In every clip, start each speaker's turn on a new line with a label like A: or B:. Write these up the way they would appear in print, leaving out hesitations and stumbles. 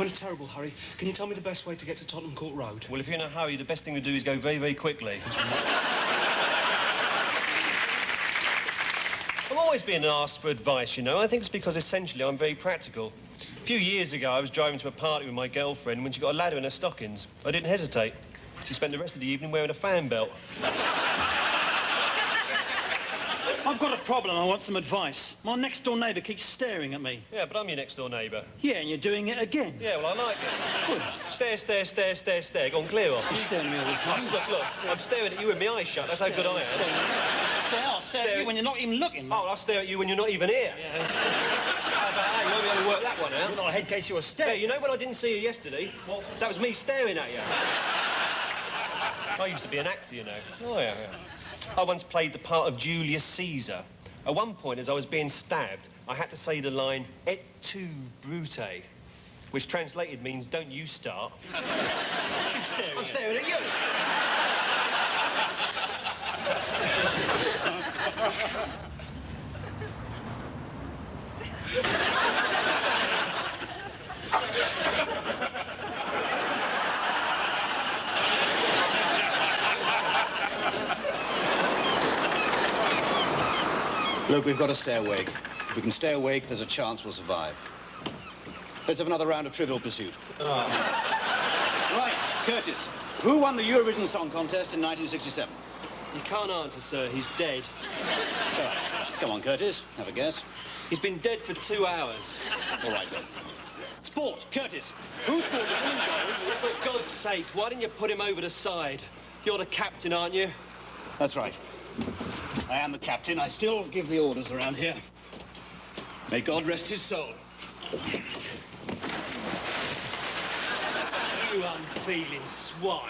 A: in a terrible hurry. Can you tell me the best way to get to Tottenham Court Road?
B: Well, if you're in a hurry, the best thing to do is go very, very quickly. I'm always being asked for advice, you know. I think it's because, essentially, I'm very practical. A few years ago, I was driving to a party with my girlfriend when she got a ladder in her stockings. I didn't hesitate. She spent the rest of the evening wearing a fan belt.
C: I've got a problem. I want some advice. My next-door neighbour keeps staring at me.
B: Yeah, but I'm your next-door neighbour.
C: Yeah, and you're doing it again.
B: Yeah, well, I like it.
C: Good.
B: Stare, stare, stare, stare, stare. Go on, clear off.
C: You're staring at me all the time.
B: Look, I'm staring at you with my eyes shut. That's how good I am.
C: I'll stare at you when you're not even looking.
B: Oh, I'll stare at you when you're not even here.
C: Yeah.
B: How about that? You won't be able to work that one out.
C: You're not a head case, you're a stare.
B: Yeah, you know when I didn't see you yesterday? Well, that was me staring at you. I used to be an actor, you know. Oh, yeah. I once played the part of Julius Caesar. At one point, as I was being stabbed, I had to say the line, "Et tu, Brute," which translated means, "Don't you start." I'm staring at you.
D: Look, we've got to stay awake. If we can stay awake, there's a chance we'll survive. Let's have another round of Trivial Pursuit. Oh. Right, Curtis. Who won the Eurovision Song Contest in 1967?
B: You can't answer, sir. He's dead.
D: Shut up. Come on, Curtis. Have a guess.
B: He's been dead for 2 hours.
D: All right, then. Sport. Curtis. Who scored the winning goal?
B: For God's sake, why didn't you put him over the side? You're the captain, aren't you?
D: That's right. I am the captain. I still give the orders around here. May God rest his soul.
B: You unfeeling swine.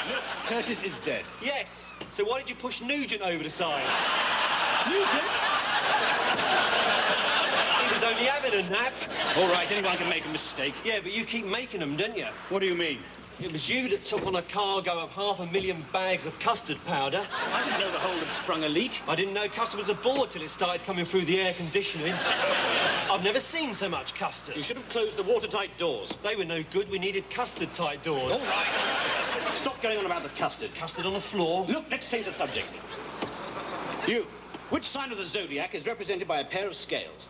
D: Look, Curtis is dead.
B: Yes. So why did you push Nugent over the side?
D: Nugent?
B: He was only having a nap.
D: All right, anyone can make a mistake.
B: Yeah, but you keep making them, don't you?
D: What do you mean?
B: It was you that took on a cargo of 500,000 bags of custard powder.
D: I didn't know the hold had sprung a leak.
B: I didn't know customers were bored till it started coming through the air conditioning. I've never seen so much custard.
D: You should have closed the watertight doors.
B: They were no good. We needed custard-tight doors.
D: All right. Stop going on about the custard.
B: Custard on the floor.
D: Look, let's change the subject. You, which sign of the zodiac is represented by a pair of scales?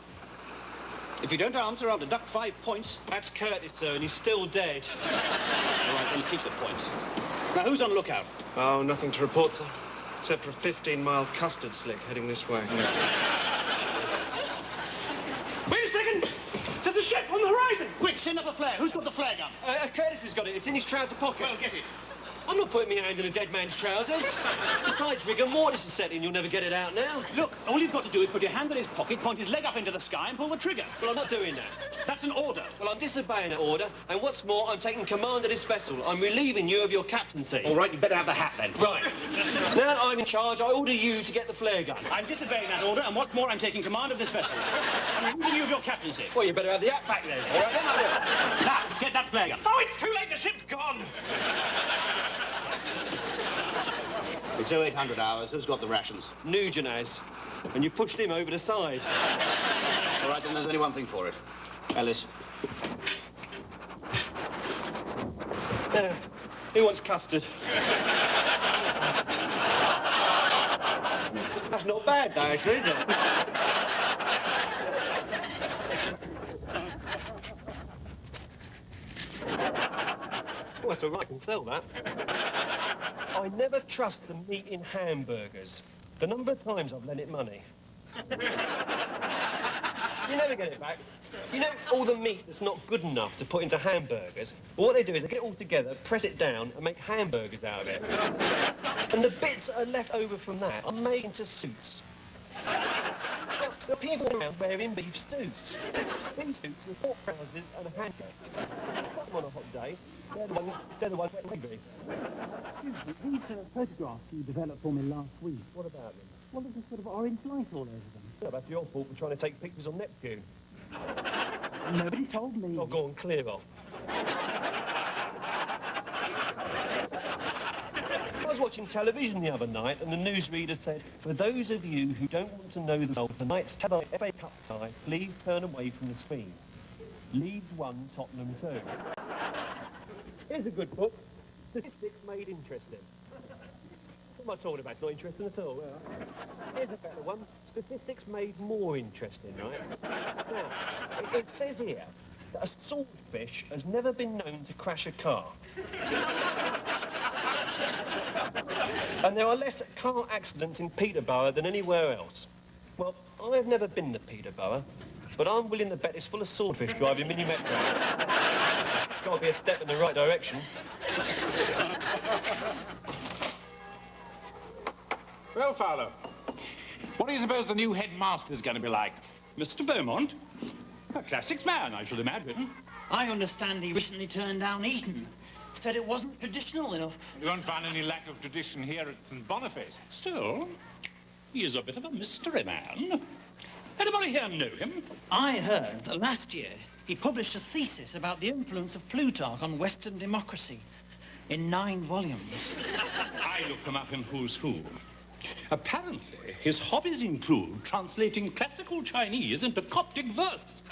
D: If you don't answer, I'll deduct 5 points.
B: That's Curtis, sir, and he's still dead.
D: All right, then keep the points. Now, who's on lookout?
A: Oh, nothing to report, sir. Except for a 15-mile custard slick heading this way.
C: Wait a second! There's a ship on the horizon!
D: Quick, send up a flare. Who's got the flare gun?
B: Curtis has got it. It's in his trouser pocket.
D: Well, get it.
B: I'm not putting my hand in a dead man's trousers. Besides, rigor mortis is set in. You'll never get it out now.
D: Look, all you've got to do is put your hand in his pocket, point his leg up into the sky, and pull the trigger.
B: Well, I'm not doing that.
D: That's an order.
B: Well, I'm disobeying that order, and what's more, I'm taking command of this vessel. I'm relieving you of your captaincy.
D: All right, you better have the hat, then.
B: Right. Now that I'm in charge, I order you to get the flare gun.
D: I'm disobeying that order, and what's more, I'm taking command of this vessel. I'm relieving you of your captaincy.
B: Well, you better have the hat back then. All right, then I'll do it.
D: Now, get that flare gun.
C: Oh, it's too late! The ship's gone!
D: It's 0800 hours. Who's got the rations?
B: Nugent has. And you pushed him over the side.
D: All right, then there's only one thing for it. Alice.
B: Who wants custard? That's not bad, though, actually, is it? Well, that's all right, I can tell that. I never trust the meat in hamburgers. The number of times I've lent it money. You never get it back. You know all the meat that's not good enough to put into hamburgers? Well, what they do is they get it all together, press it down, and make hamburgers out of it. And the bits that are left over from that are made into suits. Now, there are people around wearing beef suits. Beef suits with pork trousers and a handcuff. Put them on a hot day. They're the ones that maybe.
E: These photographs you developed for me last week.
B: What about them?
E: Well, there's a sort of orange light all over them.
B: Well, that's your fault for trying to take pictures on Neptune.
E: Nobody told me.
B: Oh, go on, clear off. I was watching television the other night, and the newsreader said, "For those of you who don't want to know the result of tonight's FA Cup tie, please turn away from the screen." Leeds 1, Tottenham 2. Here's a good book. Statistics made interesting. What am I talking about? It's not interesting at all. Here's a better one. Statistics made more interesting, right? Now, it says here that a swordfish has never been known to crash a car. And there are less car accidents in Peterborough than anywhere else. Well, I've never been to Peterborough, but I'm willing to bet it's full of swordfish driving mini metro. It's got to be a step in the right direction.
F: Well, Fowler, what do you suppose the new headmaster's going to be like?
C: Mr. Beaumont? A classics man, I should imagine. I understand he recently turned down Eton. Said it wasn't traditional enough.
F: You won't find any lack of tradition here at St. Boniface.
C: Still, he is a bit of a mystery man. Anybody here know him? I heard that last year he published a thesis about the influence of Plutarch on Western democracy in 9 volumes.
G: I looked him up in Who's Who. Apparently, his hobbies include translating classical Chinese into Coptic verse.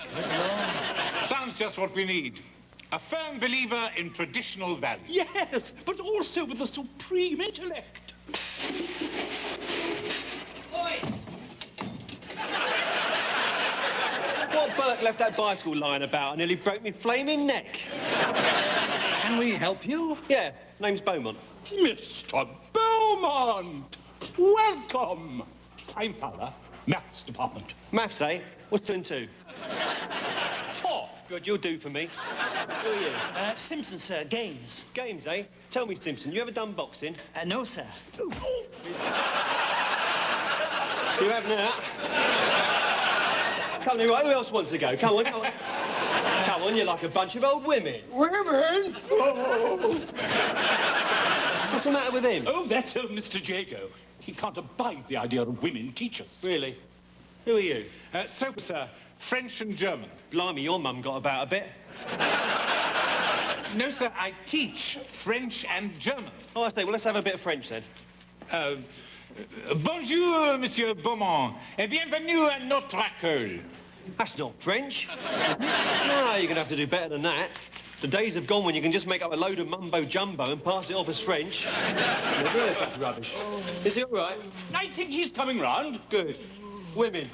F: Sounds just what we need. A firm believer in traditional values.
G: Yes, but also with a supreme intellect.
B: Oi! What Burke left that bicycle lying about and nearly broke me flaming neck?
C: Can we help you?
B: Yeah, name's Beaumont.
G: Mr. Beaumont! Welcome! I'm Fowler, Maths Department.
B: Maths, eh? What's 2 and 2?
G: 4.
B: Good, you'll do for me. Who are you?
C: Simpson, sir. Games.
B: Games, eh? Tell me, Simpson, you ever done boxing?
C: No, sir.
B: You have now. Come on, right, who else wants to go? Come on, come on. Come on, you're like a bunch of old women.
F: Women?
B: What's the matter with him?
G: Oh, that's old Mr. Jago. He can't abide the idea of women teachers.
B: Really? Who are you?
F: So, sir, French and German.
B: Blimey, your mum got about a bit.
F: No, sir, I teach French and German.
B: Oh, I say, well, let's have a bit of French then.
F: Bonjour, Monsieur Beaumont, et bienvenue à notre école.
B: That's not French. No, you're going to have to do better than that. The days have gone when you can just make up a load of mumbo-jumbo and pass it off as French. Where's that rubbish? Is he all right?
G: I think he's coming round.
B: Good. Women.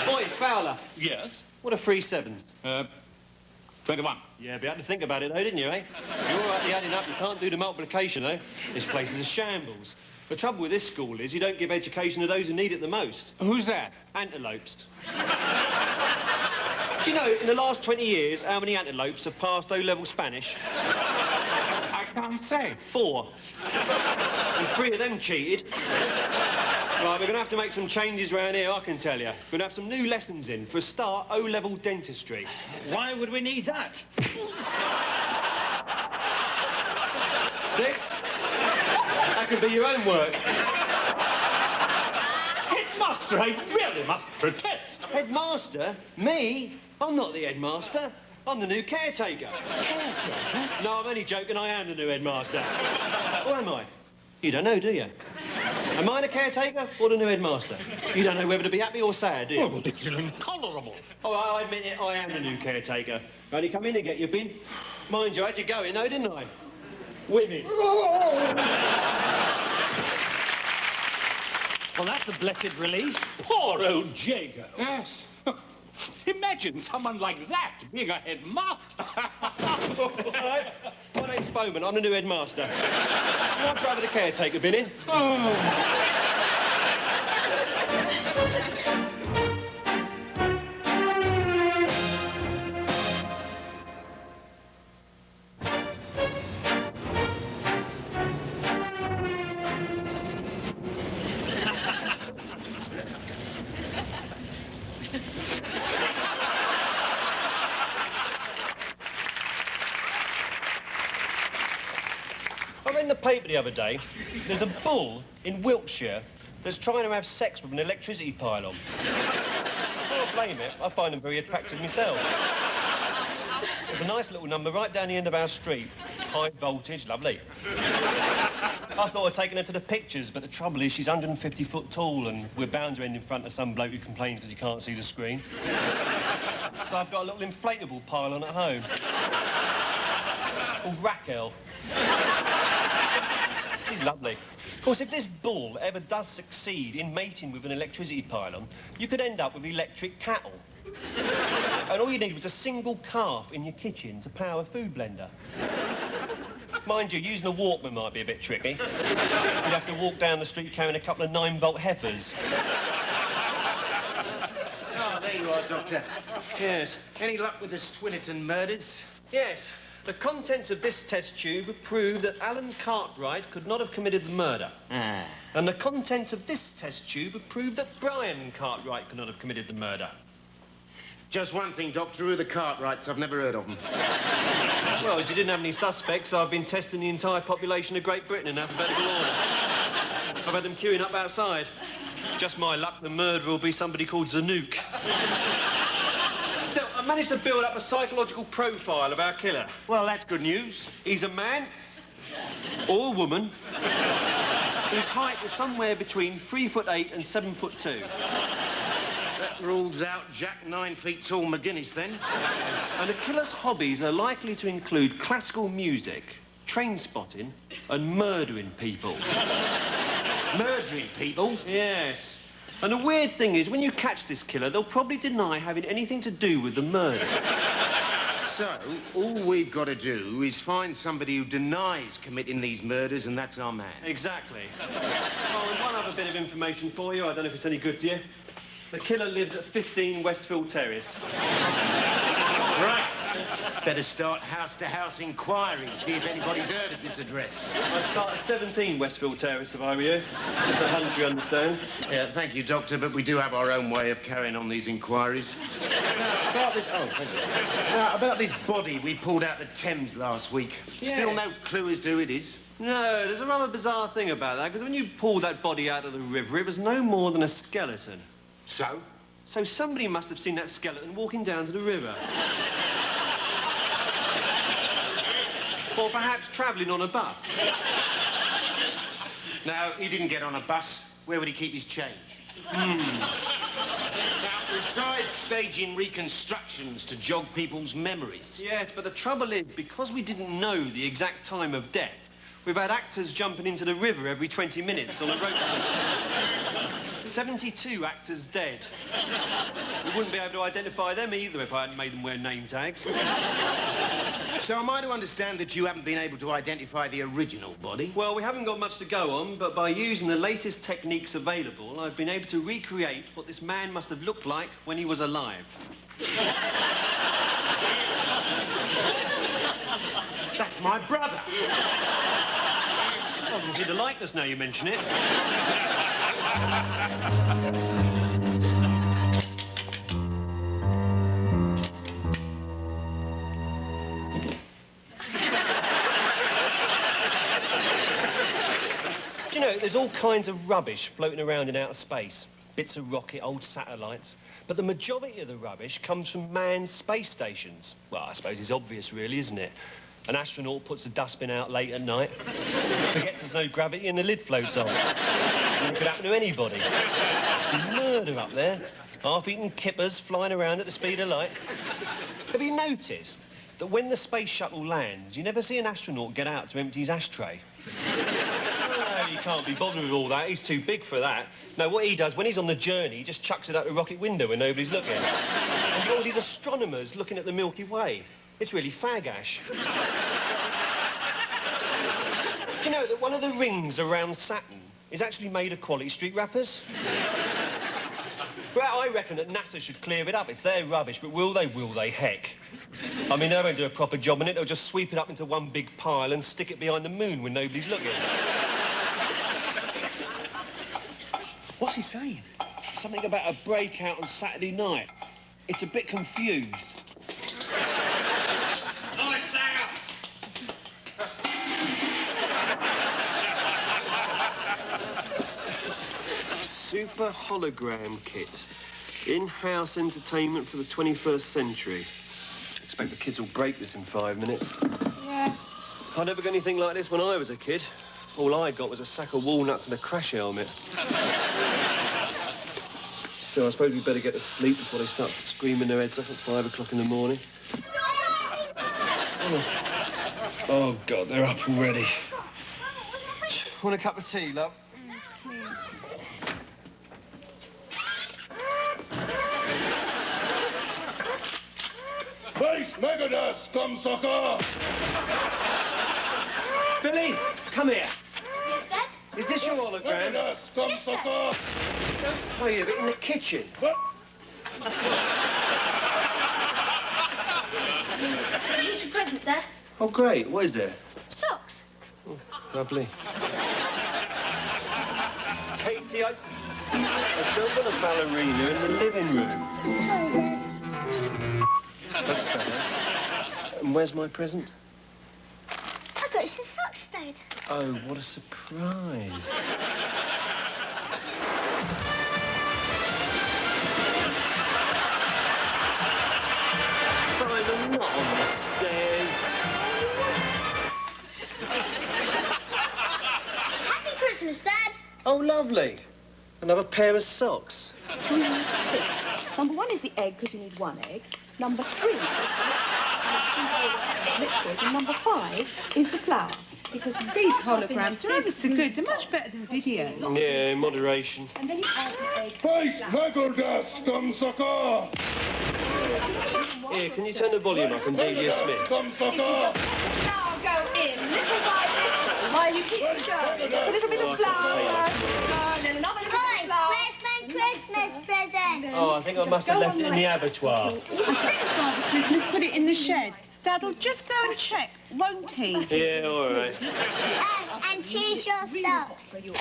B: Oi, Fowler.
G: Yes?
B: What are 3 sevens?
G: 21.
B: Yeah, but you had to think about it, though, didn't you, eh? You're all right, the adding up. You can't do the multiplication, though. This place is a shambles. The trouble with this school is you don't give education to those who need it the most.
F: Who's that?
B: Antelopes. Do you know, in the last 20 years, how many antelopes have passed O-level Spanish?
F: I can't say.
B: 4. And 3 of them cheated. Right, we're going to have to make some changes around here, I can tell you. We're going to have some new lessons in. For a start, O-level dentistry.
C: Why would we need that?
B: See? That could be your own work.
G: Headmaster, I really must protest.
B: Headmaster? Me? I'm not the headmaster. I'm the new caretaker.
C: Caretaker?
B: No, I'm only joking. I am the new headmaster. Or am I? You don't know, do you? Am I the caretaker or the new headmaster? You don't know whether to be happy or sad, do you?
G: Oh, it's intolerable.
B: Oh, I admit it, I am the new caretaker. Only come in and get your bin. Mind you, I had you going, though, didn't I? Women.
C: Well, that's a blessed relief.
G: Poor old Jago.
F: Yes.
G: Imagine someone like that being a headmaster.
B: All right. My name's Bowman. I'm the new headmaster. My brother, the caretaker, been in. I read in the paper the other day, there's a bull in Wiltshire that's trying to have sex with an electricity pylon. I don't blame it. I find them very attractive myself. There's a nice little number right down the end of our street. High voltage, lovely. I thought of taking her to the pictures, but the trouble is she's 150 foot tall and we're bound to end in front of some bloke who complains because he can't see the screen. So I've got a little inflatable pylon at home. Called Raquel. She's lovely. Of course, if this bull ever does succeed in mating with an electricity pylon, you could end up with electric cattle. And all you need was a single calf in your kitchen to power a food blender. Mind you, using a Walkman might be a bit tricky. You'd have to walk down the street carrying a couple of 9-volt heifers.
H: Oh, there you are, Doctor.
B: Yes.
H: Any luck with the Swinnerton murders?
B: Yes. The contents of this test tube have proved that Alan Cartwright could not have committed the murder.
H: Ah.
B: And the contents of this test tube have proved that Brian Cartwright could not have committed the murder.
H: Just one thing, Doctor, who are the Cartwrights? I've never heard of them.
B: Well, as you didn't have any suspects, I've been testing the entire population of Great Britain in alphabetical order. I've had them queuing up outside. Just my luck, the murderer will be somebody called Zanuck. Still, I managed to build up a psychological profile of our killer.
H: Well, that's good news.
B: He's a man, or a woman, whose height is somewhere between 3'8" and 7'2".
H: That rules out Jack 9 feet tall McGuinness, then.
B: And the killer's hobbies are likely to include classical music, train spotting, and murdering people.
H: Murdering people?
B: Yes. And the weird thing is, when you catch this killer, they'll probably deny having anything to do with the murder.
H: So, all we've got to do is find somebody who denies committing these murders, and that's our man.
B: Exactly. Oh, and one other bit of information for you. I don't know if it's any good to you. The killer lives at 15 Westfield Terrace.
H: Right. Better start house-to-house inquiries, see if anybody's heard of this address.
B: I'd start at 17 Westfield Terrace, if I were you. It's a hunch, you understand.
H: Yeah, thank you, Doctor, but we do have our own way of carrying on these inquiries. About this body we pulled out the Thames last week.
B: Yeah.
H: Still no clue as to who it is.
B: No, there's a rather bizarre thing about that, because when you pulled that body out of the river, it was no more than a skeleton.
H: So?
B: So somebody must have seen that skeleton walking down to the river. Or perhaps travelling on a bus.
H: No, he didn't get on a bus. Where would he keep his change? Now, we tried staging reconstructions to jog people's memories.
B: Yes, but the trouble is, because we didn't know the exact time of death, we've had actors jumping into the river every 20 minutes on a rope system. 72 actors dead. We wouldn't be able to identify them either if I hadn't made them wear name tags.
H: So am I to understand that you haven't been able to identify the original body?
B: Well, we haven't got much to go on, but by using the latest techniques available, I've been able to recreate what this man must have looked like when he was alive.
H: That's my brother.
B: I can see the likeness now you mention it. Do you know, there's all kinds of rubbish floating around in outer space. Bits of rocket, old satellites. But the majority of the rubbish comes from manned space stations. Well, I suppose it's obvious, really, isn't it? An astronaut puts the dustbin out late at night, forgets there's no gravity and the lid floats off. It could happen to anybody. It's murder up there. Half-eaten kippers flying around at the speed of light. Have you noticed that when the space shuttle lands, you never see an astronaut get out to empty his ashtray? No, he can't be bothered with all that. He's too big for that. No, what he does, when he's on the journey, he just chucks it out the rocket window when nobody's looking. And you've got all these astronomers looking at the Milky Way. It's really fag-ash. Do you know that one of the rings around Saturn is actually made of Quality Street wrappers? Well, I reckon that NASA should clear it up. It's their rubbish, but will they? Will they? Heck. I mean, they won't do a proper job on it. They'll just sweep it up into one big pile and stick it behind the moon when nobody's looking. What's he saying? Something about a breakout on Saturday night. It's a bit confused.
F: Lights out!
B: Super hologram kit. In-house entertainment for the 21st century. Expect the kids will break this in 5 minutes.
I: Yeah.
B: I never got anything like this when I was a kid. All I got was a sack of walnuts and a crash helmet. Still, I suppose we'd better get to sleep before they start screaming their heads off at 5 o'clock in the morning. Oh, God, they're up already. Want a cup of tea, love?
I: Base Megadus, come sucker!
B: Billy, come here.
J: Yes, Dad?
B: Is this your hologram?
I: Megadus, come
J: Yes,
I: sucker!
B: Wait a bit, in the kitchen.
I: What?
J: Here's your present, Dad.
B: Oh, great. What is there?
J: Socks.
B: Lovely. Katie, I don't want a ballerina in the living room.
J: Sorry, Dad.
B: That's better. And where's my present?
J: I got you some socks, Dad.
B: Oh, what a surprise. Simon, not on the stairs.
J: Happy Christmas, Dad.
B: Oh, lovely. Another pair of socks.
K: Number 1 is the egg, because you need 1 egg. Number 3 is liquid. And number 5 is the flour. Because
L: These holograms are ever so good. They're much better than videos.
B: Yeah, in moderation.
K: And then you add the egg.
I: Base Megadus, come sucker!
B: Here, can you turn the volume up and Delia Smith?
I: Come sucker!
K: Flour go in, little by little, while you keep stirring. A little bit of flour, and then another little bit of flour.
J: Where's my Christmas present?
B: Oh, I think I must have left it in the abattoir.
L: I think Father Christmas put it in the shed. Dad'll just go and check, won't he?
B: Yeah, all right.
J: And here's your socks.
B: Thank you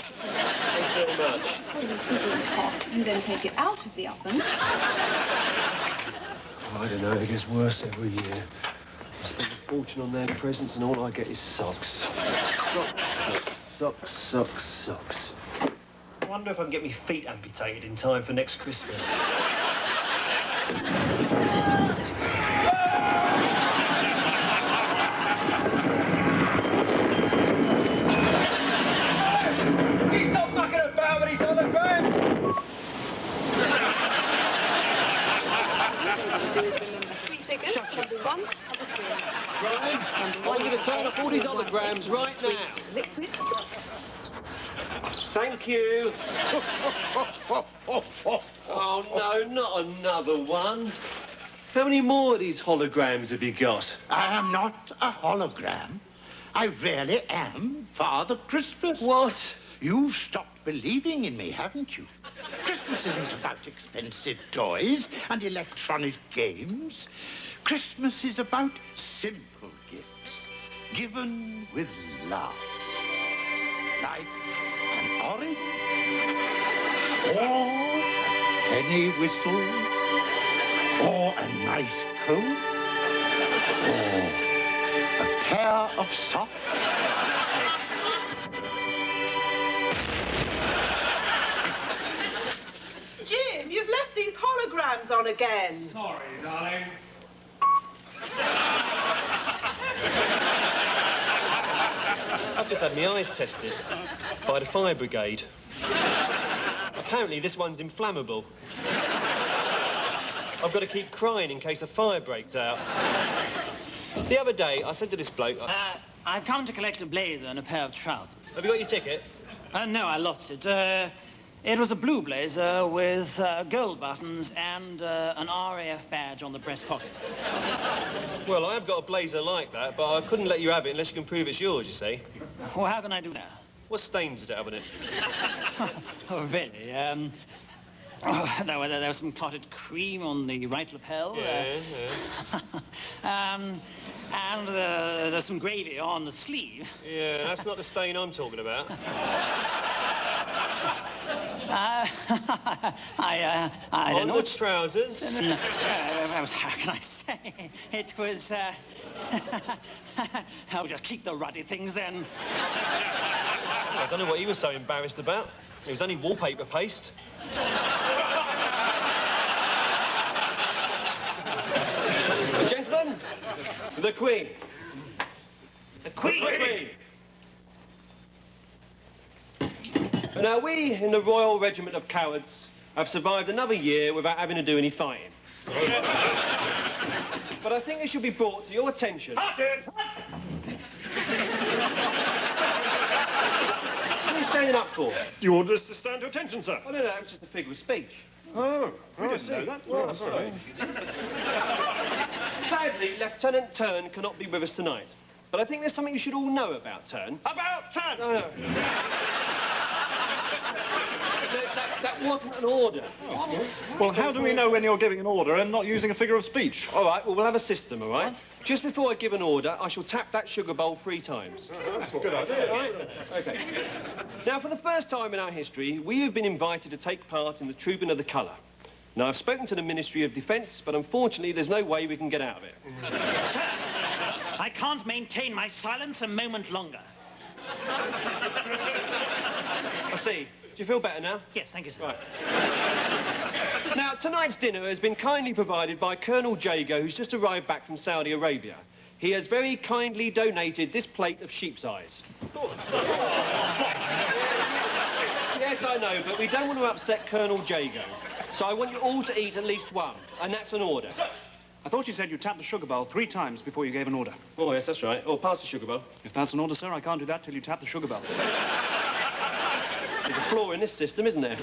B: very much.
K: This is hot. You then take it out of the oven.
B: I don't know, it gets worse every year. I spend a fortune on their presents and all I get is socks. Socks, socks, socks. I wonder if I can get my feet amputated in time for next Christmas. He's not mucking about with his holograms!
K: Shut number 1, number 3.
B: Brian, I'm going to turn off all these holograms right now.
K: Liquid.
B: Thank you. Oh, no, not another one. How many more of these holograms have you got?
H: I am not a hologram. I really am Father Christmas.
B: What?
H: You've stopped believing in me, haven't you? Christmas isn't about expensive toys and electronic games. Christmas is about simple gifts, given with love. Like an orange, or a penny whistle, or a nice coat, or a pair of socks.
M: Jim, you've left these holograms on again.
A: Sorry, darling.
B: I've just had my eyes tested by the fire brigade. Apparently this one's inflammable. I've got to keep crying in case a fire breaks out. The other day, I said to this bloke...
C: I've come to collect a blazer and a pair of trousers.
B: Have you got your ticket?
C: No, I lost it. It was a blue blazer with gold buttons and an RAF badge on the breast pocket.
B: Well, I have got a blazer like that, but I couldn't let you have it unless you can prove it's yours, you see.
C: Well, how can I do that?
B: What stains did it have on it?
C: Oh, really? There was some clotted cream on the right lapel. And there's some gravy on the sleeve.
B: Yeah, that's not the stain I'm talking about.
C: I don't
B: on
C: know.
B: the trousers?
C: How can I say? It was, I'll just keep the ruddy things then.
B: I don't know what he was so embarrassed about. It was only wallpaper paste. Gentlemen, the Queen.
C: The Queen!
B: Now, we in the Royal Regiment of Cowards have survived another year without having to do any fighting. But I think it should be brought to your attention... Martin! What are you standing up for?
A: You ordered us to stand to attention, sir.
B: Oh, no, that was just a figure of speech.
A: Oh, we didn't know that.
B: Well, sorry. Sadly, Lieutenant Turn cannot be with us tonight. But I think there's something you should all know about Turn.
A: About Turn?
B: No, no. That wasn't an order.
A: Oh. Well, how do we know when you're giving an order and not using a figure of speech?
B: All right, well, we'll have a system, all right? Just before I give an order, I shall tap that sugar bowl 3 times.
A: That's a good idea, right?
B: OK. Now, for the first time in our history, we have been invited to take part in the Trooping of the Colour. Now, I've spoken to the Ministry of Defence, but unfortunately, there's no way we can get out of it.
C: Sir, I can't maintain my silence a moment longer.
B: I see. Do you feel better now?
C: Yes, thank you, sir.
B: Right. Now, tonight's dinner has been kindly provided by Colonel Jago, who's just arrived back from Saudi Arabia. He has very kindly donated this plate of sheep's eyes. Yes, I know, but we don't want to upset Colonel Jago. So I want you all to eat at least one, and that's an order.
D: Sir, I thought you said you tapped the sugar bowl 3 times before you gave an order.
B: Oh, yes, that's right. Oh, pass the sugar bowl.
D: If that's an order, sir, I can't do that till you tap the sugar bowl.
B: There's a flaw in this system, isn't there?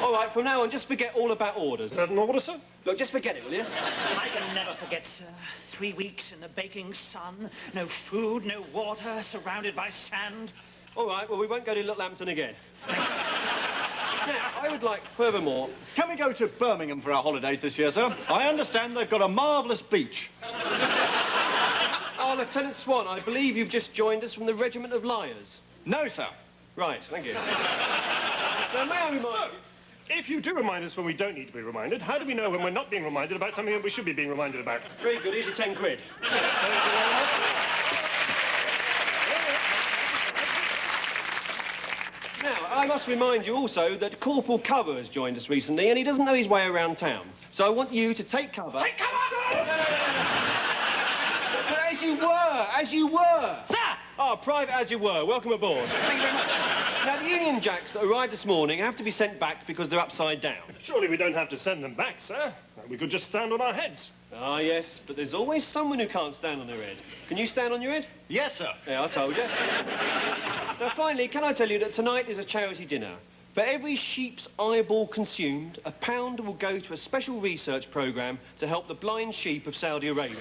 B: All right, from now on, just forget all about orders.
A: Is that an order, sir?
B: Look, just forget it, will you?
C: I can never forget, sir. 3 weeks in the baking sun, no food, no water, surrounded by sand.
B: All right, well, we won't go to Littlehampton again. Now, I would like, furthermore...
A: Can we go to Birmingham for our holidays this year, sir? I understand they've got a marvellous beach.
B: Oh, Lieutenant Swan, I believe you've just joined us from the Regiment of Liars.
A: No, sir.
B: Right, thank you. Now, may I remind you...
A: If you do remind us when we don't need to be reminded, how do we know when we're not being reminded about something that we should be being reminded about?
B: Very good, here's your 10 quid.
A: Thank you very much.
B: Now, I must remind you also that Corporal Cover has joined us recently, and he doesn't know his way around town. So I want you to take cover...
C: Take cover!
B: But as you were!
C: Sir!
B: Oh, Private as you were. Welcome aboard.
C: Thank you very much.
B: Now, the Union Jacks that arrived this morning have to be sent back because they're upside down.
A: Surely we don't have to send them back, sir. We could just stand on our heads.
B: Ah, yes, but there's always someone who can't stand on their head. Can you stand on your head?
A: Yes, sir.
B: Yeah, I told you. Now, finally, can I tell you that tonight is a charity dinner? For every sheep's eyeball consumed, £1 will go to a special research programme to help the blind sheep of Saudi Arabia.